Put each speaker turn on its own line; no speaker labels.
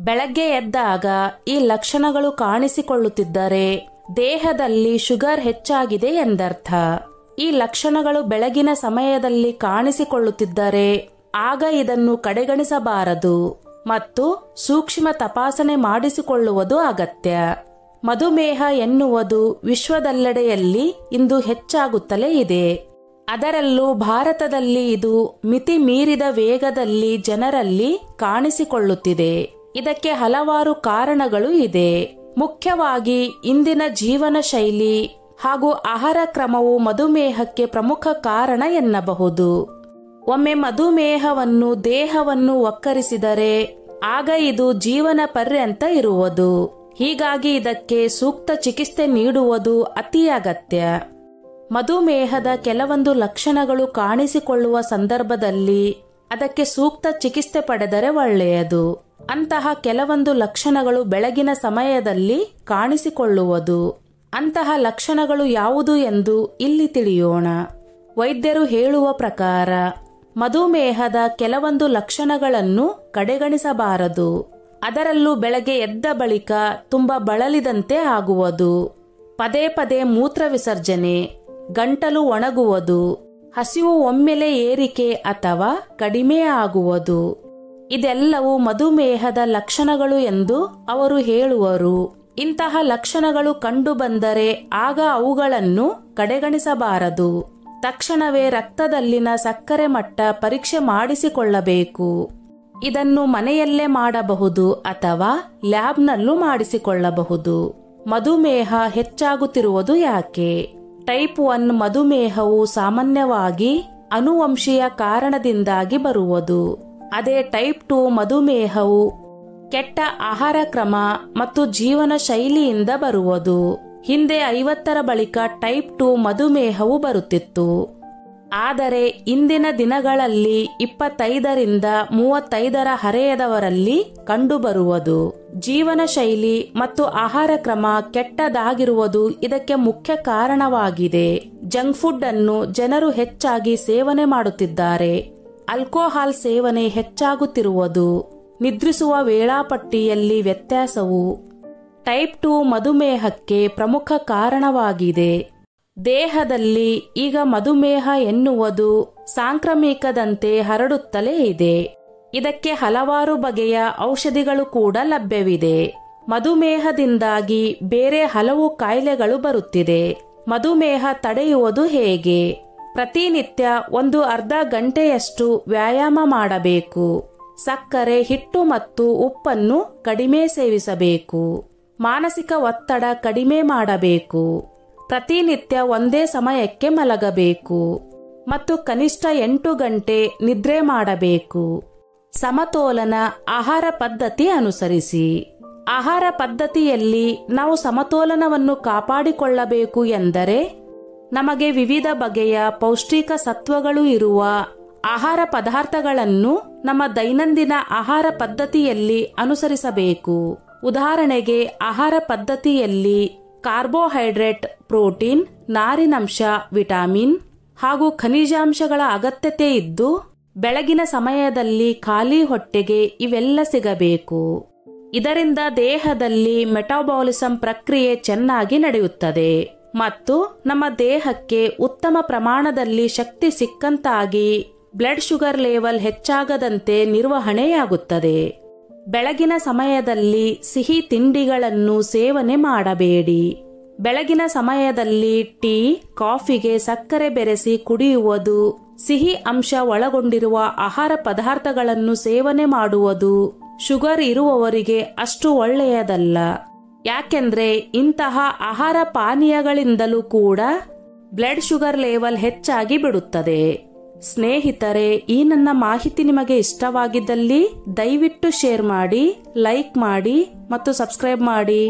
ಬೆಳಗ್ಗೆ ಎದ್ದಾಗ ಈ ಲಕ್ಷಣಗಳು ಕಾಣಿಸಿಕೊಳ್ಳುತ್ತಿದ್ದರೆ ದೇಹದಲ್ಲಿ ಶುಗರ್ ಹೆಚ್ಚಾಗಿದೆ ಎಂದರ್ಥ. ಈ ಲಕ್ಷಣಗಳು ಬೆಳಗಿನ ಸಮಯದಲ್ಲಿ ಕಾಣಿಸಿಕೊಳ್ಳುತ್ತಿದ್ದರೆ ಆಗ ಇದನ್ನು ಕಡೆಗಣಿಸಬಾರದು ಮತ್ತು ಸೂಕ್ಷ್ಮ ತಪಾಸಣೆ ಮಾಡಿಸಿಕೊಳ್ಳುವುದು ಅಗತ್ಯ. ಮಧುಮೇಹ ಎನ್ನುವುದು ವಿಶ್ವದೆಲ್ಲೆಡೆಯಲ್ಲಿ ಇಂದು ಹೆಚ್ಚಾಗುತ್ತಲೇ ಇದೆ. ಅದರಲ್ಲೂ ಭಾರತದಲ್ಲಿ ಇದು ಮಿತಿ ಮೀರಿದ ವೇಗದಲ್ಲಿ ಜನರಲ್ಲಿ ಕಾಣಿಸಿಕೊಳ್ಳುತ್ತಿದೆ. ಇದಕ್ಕೆ ಹಲವಾರು ಕಾರಣಗಳು ಇದೆ. ಮುಖ್ಯವಾಗಿ ಇಂದಿನ ಜೀವನ ಶೈಲಿ ಹಾಗೂ ಆಹಾರ ಕ್ರಮವು ಮಧುಮೇಹಕ್ಕೆ ಪ್ರಮುಖ ಕಾರಣ ಎನ್ನಬಹುದು. ಒಮ್ಮೆ ಮಧುಮೇಹವನ್ನು ದೇಹವನ್ನು ಒಕ್ಕರಿಸಿದರೆ ಆಗ ಇದು ಜೀವನ ಪರ್ಯಂತ ಇರುವುದು. ಹೀಗಾಗಿ ಇದಕ್ಕೆ ಸೂಕ್ತ ಚಿಕಿತ್ಸೆ ನೀಡುವುದು ಅತಿ ಅಗತ್ಯ. ಮಧುಮೇಹದ ಕೆಲವೊಂದು ಲಕ್ಷಣಗಳು ಕಾಣಿಸಿಕೊಳ್ಳುವ ಸಂದರ್ಭದಲ್ಲಿ ಅದಕ್ಕೆ ಸೂಕ್ತ ಚಿಕಿತ್ಸೆ ಪಡೆದರೆ ಒಳ್ಳೆಯದು. ಅಂತಹ ಕೆಲವೊಂದು ಲಕ್ಷಣಗಳು ಬೆಳಗಿನ ಸಮಯದಲ್ಲಿ ಕಾಣಿಸಿಕೊಳ್ಳುವುದು. ಅಂತಹ ಲಕ್ಷಣಗಳು ಯಾವುದು ಎಂದು ಇಲ್ಲಿ ತಿಳಿಯೋಣ. ವೈದ್ಯರು ಹೇಳುವ ಪ್ರಕಾರ ಮಧುಮೇಹದ ಕೆಲವೊಂದು ಲಕ್ಷಣಗಳನ್ನು ಕಡೆಗಣಿಸಬಾರದು. ಅದರಲ್ಲೂ ಬೆಳಗ್ಗೆ ಎದ್ದ ಬಳಿಕ ತುಂಬಾ ಬಳಲಿದಂತೆ ಆಗುವುದು, ಪದೇ ಪದೇ ಮೂತ್ರ ವಿಸರ್ಜನೆ, ಗಂಟಲು ಒಣಗುವುದು, ಹಸಿವು ಒಮ್ಮೆಲೆ ಏರಿಕೆ ಅಥವಾ ಕಡಿಮೆ ಆಗುವುದು, ಇದೆಲ್ಲವೂ ಮಧುಮೇಹದ ಲಕ್ಷಣಗಳು ಎಂದು ಅವರು ಹೇಳುವರು. ಇಂತಹ ಲಕ್ಷಣಗಳು ಕಂಡುಬಂದರೆ ಆಗ ಅವುಗಳನ್ನು ಕಡೆಗಣಿಸಬಾರದು. ತಕ್ಷಣವೇ ರಕ್ತದಲ್ಲಿನ ಸಕ್ಕರೆ ಮಟ್ಟ ಪರೀಕ್ಷೆ ಮಾಡಿಸಿಕೊಳ್ಳಬೇಕು. ಇದನ್ನು ಮನೆಯಲ್ಲೇ ಮಾಡಬಹುದು ಅಥವಾ ಲ್ಯಾಬ್ನಲ್ಲೂ ಮಾಡಿಸಿಕೊಳ್ಳಬಹುದು. ಮಧುಮೇಹ ಹೆಚ್ಚಾಗುತ್ತಿರುವುದು ಯಾಕೆ? ಟೈಪ್ 1 ಮಧುಮೇಹವು ಸಾಮಾನ್ಯವಾಗಿ ಅನುವಂಶೀಯ ಕಾರಣದಿಂದಾಗಿ ಬರುವುದು. ಅದೇ ಟೈಪ್ 2 ಮಧುಮೇಹವು ಕೆಟ್ಟ ಆಹಾರ ಕ್ರಮ ಮತ್ತು ಜೀವನ ಶೈಲಿಯಿಂದ ಬರುವುದು. ಹಿಂದೆ 50ರ ಬಳಿಕ ಟೈಪ್ 2 ಮಧುಮೇಹವು ಬರುತ್ತಿತ್ತು. ಆದರೆ ಇಂದಿನ ದಿನಗಳಲ್ಲಿ 25ರಿಂದ 35ರ ಹರೆಯದವರಲ್ಲಿ ಕಂಡುಬರುವುದು. ಜೀವನ ಶೈಲಿ ಮತ್ತು ಆಹಾರ ಕ್ರಮ ಕೆಟ್ಟದಾಗಿರುವುದು ಇದಕ್ಕೆ ಮುಖ್ಯ ಕಾರಣವಾಗಿದೆ. ಜಂಕ್ ಫುಡ್ ಅನ್ನು ಜನರು ಹೆಚ್ಚಾಗಿ ಸೇವನೆ ಮಾಡುತ್ತಿದ್ದಾರೆ. ಆಲ್ಕೋಹಾಲ್ ಸೇವನೆ ಹೆಚ್ಚಾಗುತ್ತಿರುವುದು, ನಿದ್ರಿಸುವ ವೇಳಾಪಟ್ಟಿಯಲ್ಲಿ ವ್ಯತ್ಯಾಸವು ಟೈಪ್ 2 ಮಧುಮೇಹಕ್ಕೆ ಪ್ರಮುಖ ಕಾರಣವಾಗಿದೆ. ದೇಹದಲ್ಲಿ ಈಗ ಮಧುಮೇಹ ಎನ್ನುವುದು ಸಾಂಕ್ರಾಮಿಕದಂತೆ ಹರಡುತ್ತಲೇ ಇದೆ. ಇದಕ್ಕೆ ಹಲವಾರು ಬಗೆಯ ಔಷಧಿಗಳು ಕೂಡ ಲಭ್ಯವಿದೆ. ಮಧುಮೇಹದಿಂದಾಗಿ ಬೇರೆ ಹಲವು ಕಾಯಿಲೆಗಳು ಬರುತ್ತಿದೆ. ಮಧುಮೇಹ ತಡೆಯುವುದು ಹೇಗೆ? ಪ್ರತಿನಿತ್ಯ ಒಂದು ಅರ್ಧ ಗಂಟೆಯಷ್ಟು ವ್ಯಾಯಾಮ ಮಾಡಬೇಕು. ಸಕ್ಕರೆ, ಹಿಟ್ಟು ಮತ್ತು ಉಪ್ಪನ್ನು ಕಡಿಮೆ ಸೇವಿಸಬೇಕು. ಮಾನಸಿಕ ಒತ್ತಡ ಕಡಿಮೆ ಮಾಡಬೇಕು. ಪ್ರತಿನಿತ್ಯ ಒಂದೇ ಸಮಯಕ್ಕೆ ಮಲಗಬೇಕು ಮತ್ತು ಕನಿಷ್ಠ 8 ಗಂಟೆ ನಿದ್ರೆ ಮಾಡಬೇಕು. ಸಮತೋಲನ ಆಹಾರ ಪದ್ಧತಿ ಅನುಸರಿಸಿ. ಆಹಾರ ಪದ್ಧತಿಯಲ್ಲಿ ನಾವು ಸಮತೋಲನವನ್ನು ಕಾಪಾಡಿಕೊಳ್ಳಬೇಕು ಎಂದರೆ ನಮಗೆ ವಿವಿಧ ಬಗೆಯ ಪೌಷ್ಟಿಕ ಸತ್ವಗಳು ಇರುವ ಆಹಾರ ಪದಾರ್ಥಗಳನ್ನು ನಮ್ಮ ದೈನಂದಿನ ಆಹಾರ ಪದ್ಧತಿಯಲ್ಲಿ ಅನುಸರಿಸಬೇಕು. ಉದಾಹರಣೆಗೆ ಆಹಾರ ಪದ್ಧತಿಯಲ್ಲಿ ಕಾರ್ಬೋಹೈಡ್ರೇಟ್, ಪ್ರೋಟೀನ್, ನಾರಿನಂಶ, ವಿಟಮಿನ್ ಹಾಗೂ ಖನಿಜಾಂಶಗಳ ಅಗತ್ಯತೆ ಇದ್ದು ಬೆಳಗಿನ ಸಮಯದಲ್ಲಿ ಖಾಲಿ ಹೊಟ್ಟೆಗೆ ಇವೆಲ್ಲ ಸಿಗಬೇಕು. ಇದರಿಂದ ದೇಹದಲ್ಲಿ ಮೆಟಾಬಾಲಿಸಂ ಪ್ರಕ್ರಿಯೆ ಚೆನ್ನಾಗಿ ನಡೆಯುತ್ತದೆ ಮತ್ತು ನಮ್ಮ ದೇಹಕ್ಕೆ ಉತ್ತಮ ಪ್ರಮಾಣದಲ್ಲಿ ಶಕ್ತಿ ಸಿಕ್ಕಂತಾಗಿ ಬ್ಲಡ್ ಶುಗರ್ ಲೆವೆಲ್ ಹೆಚ್ಚಾಗದಂತೆ ನಿರ್ವಹಣೆಯಾಗುತ್ತದೆ. ಬೆಳಗಿನ ಸಮಯದಲ್ಲಿ ಸಿಹಿ ತಿಂಡಿಗಳನ್ನು ಸೇವನೆ ಮಾಡಬೇಡಿ. ಬೆಳಗಿನ ಸಮಯದಲ್ಲಿ ಟೀ, ಕಾಫಿಗೆ ಸಕ್ಕರೆ ಬೆರೆಸಿ ಕುಡಿಯುವುದು, ಸಿಹಿ ಅಂಶ ಒಳಗೊಂಡಿರುವ ಆಹಾರ ಪದಾರ್ಥಗಳನ್ನು ಸೇವನೆ ಮಾಡುವುದು ಶುಗರ್ ಇರುವವರಿಗೆ ಅಷ್ಟು ಒಳ್ಳೆಯದಲ್ಲ. ಯಾಕೆಂದ್ರೆ ಇಂತಹ ಆಹಾರ ಪಾನೀಯಗಳಿಂದಲೂ ಕೂಡ ಬ್ಲಡ್ ಶುಗರ್ ಲೆವೆಲ್ ಹೆಚ್ಚಾಗಿ ಬಿಡುತ್ತದೆ. ಸ್ನೇಹಿತರೆ, ಈ ನನ್ನ ಮಾಹಿತಿ ನಿಮಗೆ ಇಷ್ಟವಾಗಿದ್ದಲ್ಲಿ ದಯವಿಟ್ಟು ಶೇರ್ ಮಾಡಿ, ಲೈಕ್ ಮಾಡಿ ಮತ್ತು ಸಬ್ಸ್ಕ್ರೈಬ್ ಮಾಡಿ.